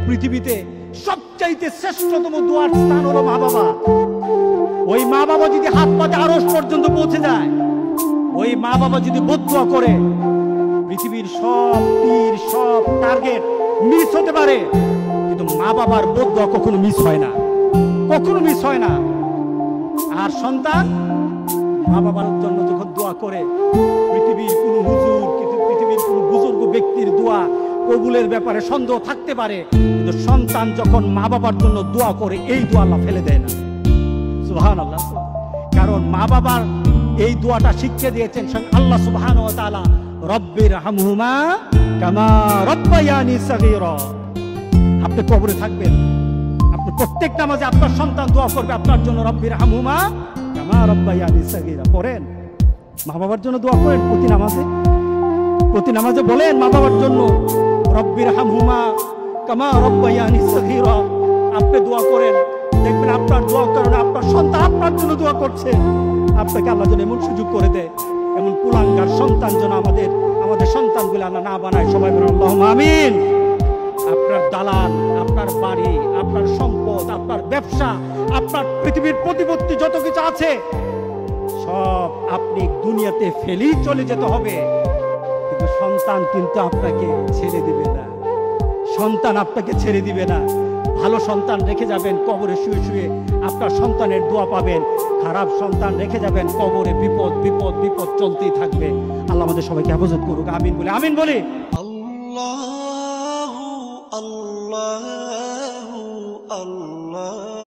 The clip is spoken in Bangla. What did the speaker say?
পৃথিবীতে সবচাইতে শ্রেষ্ঠতম দোয়ার স্থান হলো মা বাবা। ওই মা বাবা যদি হাত পাতে আরশ পর্যন্ত পৌঁছে যায়, ওই মা বাবা যদি বদদুয়া করে, পৃথিবীর সব তীর সব টার্গেট মিস হতে পারে, কিন্তু মা বাবার বদদুয়া কখনো মিস হয় না, কখনো মিস হয় না। আর সন্তান মা বাবার জন্য যখন দোয়া করে, পৃথিবীর কোনো হুজুর, পৃথিবীর কোনো বুজুর্গ ব্যক্তির দোয়া কবুলের ব্যাপারে সন্দেহ থাকতে পারে, কিন্তু সন্তান যখন মা বাবার জন্য দোয়া করে, এই দোয়া আল্লাহ ফেলে দেয় না। সুবহানাল্লাহ। কারণ মা বাবার এই দোয়াটা শিখিয়ে দিয়েছেন আল্লাহ সুবহানাহু ওয়া তাআলা, রব্বির হামহুমা কামা রাব্বায়ানি সাগীরা। আপনি কবরে থাকবেন, আপনি প্রত্যেক নামাজে আপনার সন্তান দোয়া করবে আপনার জন্য, রব্বির হামহুমা কামা রাব্বায়ানি সাগীরা। পড়েন, মা বাবার জন্য দোয়া করেন প্রতি নামাজে, প্রতি নামাজে বলেন মা বাবার জন্য, রব্বির হামহুমা কামা রাব্বায়ানি সাগীরা। আপনি দোয়া করেন, দেখবেন আপনার দোয়ার কারণে আপনার সন্তান আপনার জন্য দোয়া করছে। আপনাকে আল্লাহ যেন এমন সুযোগ করে দেয়, এমন কুলাঙ্গার সন্তান যেন আমাদের সন্তানগুলো আল্লাহ না বানায়। সবাই বলেন আল্লাহুম্মা আমিন। আপনার দালান, আপনার বাড়ি, আপনার সম্পদ, আপনার ব্যবসা, আপনার পৃথিবীর প্রতিপত্তি যত কিছু আছে, সব আপনি দুনিয়াতে ফেলেই চলে যেতে হবে, কিন্তু সন্তান কিন্তু আপনাকে ছেড়ে দিবে না, সন্তান আপনাকে ছেড়ে দিবে না। ভালো সন্তান রেখে যাবেন, কবরে শুয়ে শুয়ে আপনার সন্তানের দোয়া পাবেন। খারাপ সন্তান রেখে যাবেন, কবরে বিপদ বিপদ বিপদ চলতেই থাকবে। আল্লাহ আমাদের সবাইকে হেফাজত করুক। আমিন বলে, আমিন বলে। আল্লাহু আল্লাহু আল্লাহ।